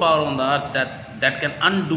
power on the earth that can undo